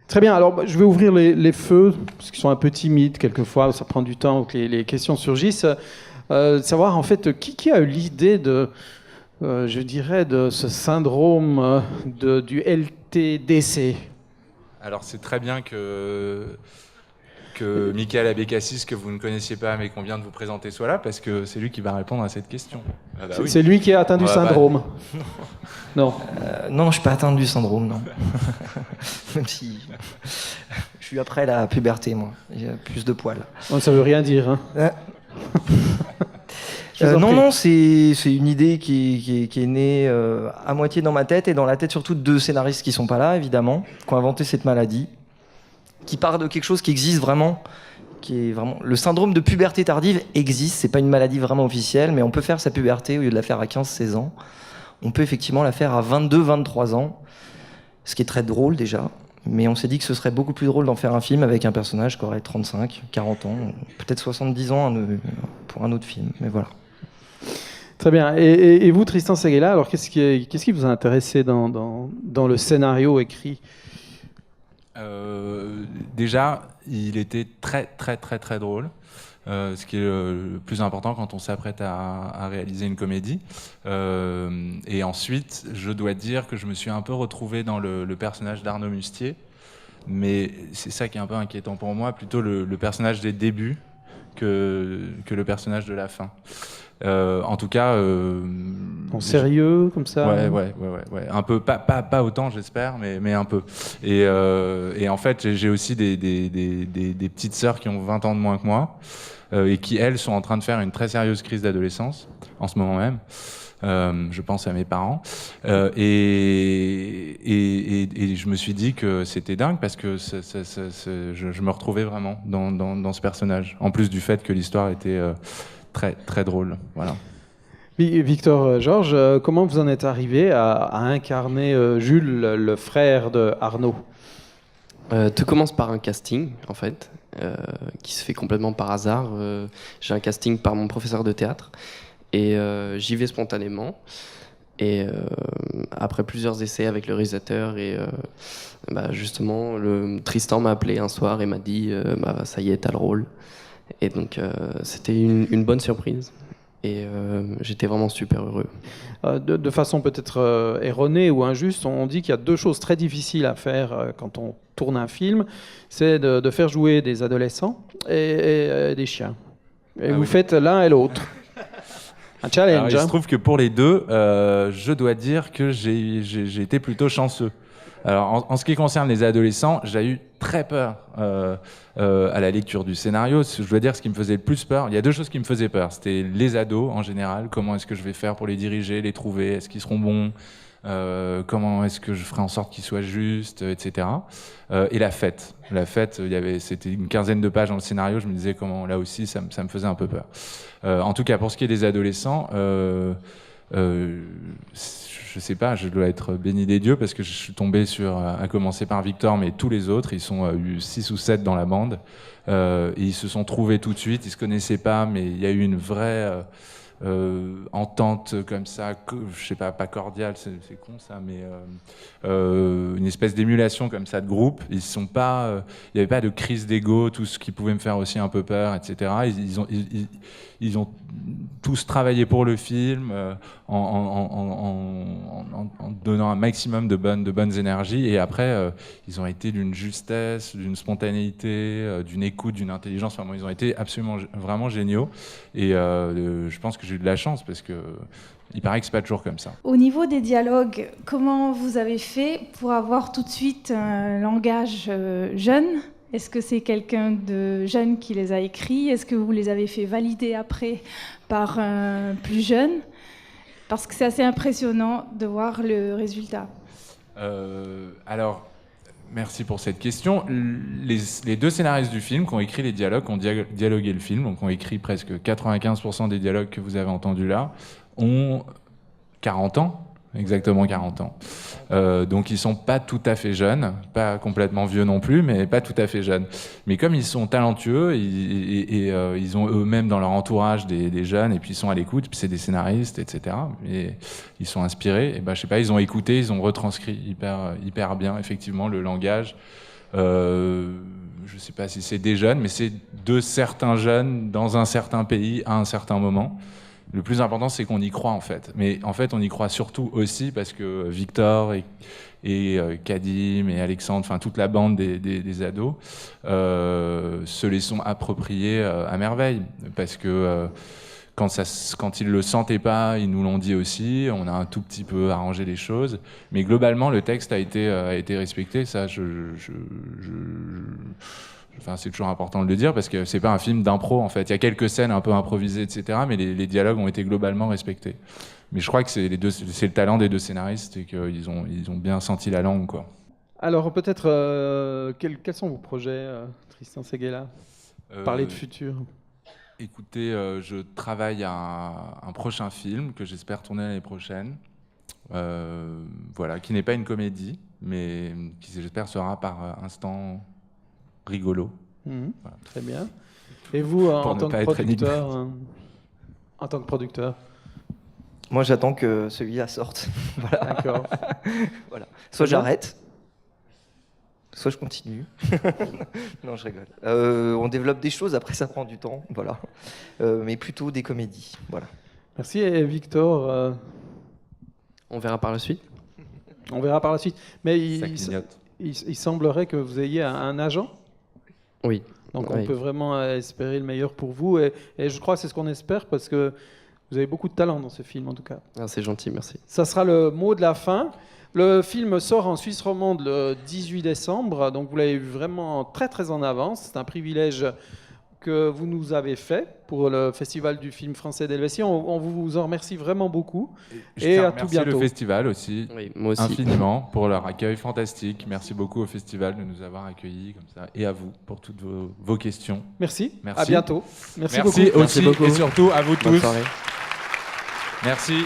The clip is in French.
Très bien, alors je vais ouvrir les feux, parce qu'ils sont un peu timides quelquefois, ça prend du temps que les questions surgissent. Savoir en fait qui a eu l'idée de, je dirais, de ce syndrome du LTDC. Alors c'est très bien que Michael Abécassis, que vous ne connaissiez pas mais qu'on vient de vous présenter, soit là, parce que c'est lui qui va répondre à cette question. Ah bah C'est lui qui a atteint du syndrome. Non. Non, je ne suis pas atteint du syndrome, non. Même si je suis après la puberté, moi. J'ai plus de poils. Oh, ça veut rien dire. Hein. Non, c'est une idée qui est née à moitié dans ma tête et dans la tête surtout de deux scénaristes qui sont pas là, évidemment, qui ont inventé cette maladie, qui part de quelque chose qui existe vraiment, qui est vraiment... Le syndrome de puberté tardive existe, c'est pas une maladie vraiment officielle, mais on peut faire sa puberté au lieu de la faire à 15-16 ans. On peut effectivement la faire à 22-23 ans, ce qui est très drôle déjà, mais on s'est dit que ce serait beaucoup plus drôle d'en faire un film avec un personnage qui aurait 35, 40 ans, peut-être 70 ans pour un autre film, mais voilà. Très bien. Et vous, Tristan Seguela, alors qu'est-ce qui vous a intéressé dans le scénario écrit ? Déjà, il était très très très très drôle, ce qui est le plus important quand on s'apprête à réaliser une comédie. Et ensuite, je dois dire que je me suis un peu retrouvé dans le personnage d'Arnaud Mustier, mais c'est ça qui est un peu inquiétant pour moi, plutôt le personnage des débuts que le personnage de la fin. En tout cas, en sérieux comme ça. Ouais. Un peu, pas autant, j'espère, mais un peu. Et en fait, j'ai aussi des petites sœurs qui ont 20 ans de moins que moi et qui, elles, sont en train de faire une très sérieuse crise d'adolescence en ce moment même. Je pense à mes parents. Et je me suis dit que c'était dingue parce que je me retrouvais vraiment dans ce personnage. En plus du fait que l'histoire était très, très drôle. Voilà. Victor Georges, comment vous en êtes arrivé à incarner Jules, le frère de Arnaud ? Tout commence par un casting, en fait, qui se fait complètement par hasard. J'ai un casting par mon professeur de théâtre et j'y vais spontanément. Et après plusieurs essais avec le réalisateur et justement, Tristan m'a appelé un soir et m'a dit ça y est, t'as le rôle. Et donc c'était une bonne surprise. Et j'étais vraiment super heureux. De façon peut-être erronée ou injuste, on dit qu'il y a deux choses très difficiles à faire quand on tourne un film. C'est de faire jouer des adolescents et des chiens. Et vous faites l'un et l'autre. Un challenge. Alors, il se trouve que pour les deux, je dois dire que j'ai été plutôt chanceux. Alors, en ce qui concerne les adolescents, j'ai eu très peur à la lecture du scénario. Je dois dire ce qui me faisait le plus peur. Il y a deux choses qui me faisaient peur. C'était les ados en général. Comment est-ce que je vais faire pour les diriger, les trouver ? Est-ce qu'ils seront bons ? Comment est-ce que je ferai en sorte qu'ils soient justes, etc. Et la fête. La fête, c'était une quinzaine de pages dans le scénario. Je me disais comment, là aussi, ça me faisait un peu peur. En tout cas, pour ce qui est des adolescents, je sais pas, je dois être béni des dieux parce que je suis tombé sur, à commencer par Victor, mais tous les autres, ils sont 6 ou 7 dans la bande. Et ils se sont trouvés tout de suite, ils se connaissaient pas, mais il y a eu une vraie entente comme ça, je sais pas cordiale, c'est con ça, mais une espèce d'émulation comme ça de groupe. Ils sont pas, il n'y avait pas de crise d'ego, tout ce qui pouvait me faire aussi un peu peur, etc. Ils ont tous travaillé pour le film en donnant un maximum de bonnes énergies, et après ils ont été d'une justesse, d'une spontanéité, d'une écoute, d'une intelligence. Enfin, ils ont été absolument vraiment géniaux, et je pense que j'ai eu de la chance parce que il paraît que c'est pas toujours comme ça. Au niveau des dialogues, comment vous avez fait pour avoir tout de suite un langage jeune ? Est-ce que c'est quelqu'un de jeune qui les a écrits ? Est-ce que vous les avez fait valider après par un plus jeune ? Parce que c'est assez impressionnant de voir le résultat. Alors, merci pour cette question. Les deux scénaristes du film qui ont écrit les dialogues, qui ont dialogué le film, donc ont écrit presque 95% des dialogues que vous avez entendus là, ont 40 ans. exactement 40 ans. Donc ils sont pas tout à fait jeunes, pas complètement vieux non plus, mais pas tout à fait jeunes. Mais comme ils sont talentueux, ils ont eux-mêmes dans leur entourage des jeunes, et puis ils sont à l'écoute, puis c'est des scénaristes, etc. Et ils sont inspirés, et ben je sais pas, ils ont écouté, ils ont retranscrit hyper bien, effectivement, le langage. Je sais pas si c'est des jeunes, mais c'est de certains jeunes dans un certain pays à un certain moment. Le plus important, c'est qu'on y croit, en fait. Mais en fait, on y croit surtout aussi parce que Victor et Kadim et Alexandre, enfin toute la bande des ados, se les sont appropriés à merveille. Parce que quand ils le sentaient pas, ils nous l'ont dit aussi. On a un tout petit peu arrangé les choses. Mais globalement, le texte a été respecté. Ça, enfin, c'est toujours important de le dire parce que c'est pas un film d'impro en fait. Il y a quelques scènes un peu improvisées, etc. Mais les dialogues ont été globalement respectés. Mais je crois que c'est le talent des deux scénaristes et qu'ils ont bien senti la langue, quoi. Alors peut-être, quels sont vos projets, Tristan Seguela? Parler de futur. Écoutez, je travaille à un prochain film que j'espère tourner l'année prochaine. Voilà, qui n'est pas une comédie, mais qui j'espère sera par instant rigolo. Voilà. Très bien. Et vous, en tant que producteur, Moi, j'attends que celui-là sorte. Voilà. D'accord. Voilà. Soit j'arrête, soit je continue. Non, je rigole. On développe des choses, après ça prend du temps. Voilà. Mais plutôt des comédies. Voilà. Merci. Et Victor, On verra par la suite. on verra par la suite. Mais Il il semblerait que vous ayez un agent. Oui. Donc Oui. on peut vraiment espérer le meilleur pour vous. Et je crois que c'est ce qu'on espère parce que vous avez beaucoup de talent dans ce film en tout cas. Ah, c'est gentil, merci. Ça sera le mot de la fin. Le film sort en Suisse romande le 18 décembre. Donc vous l'avez vu vraiment très très en avance. C'est un privilège que vous nous avez fait pour le Festival du film français d'Helvétie. On vous en remercie vraiment beaucoup. Et à tout bientôt. le festival aussi, Oui, moi aussi. infiniment, pour leur accueil fantastique. Merci beaucoup au festival de nous avoir accueillis comme ça, et à vous pour toutes vos questions. Merci. Merci. À bientôt. Merci Merci beaucoup. aussi, Merci beaucoup. et surtout à vous Bonne tous. soirée. Merci.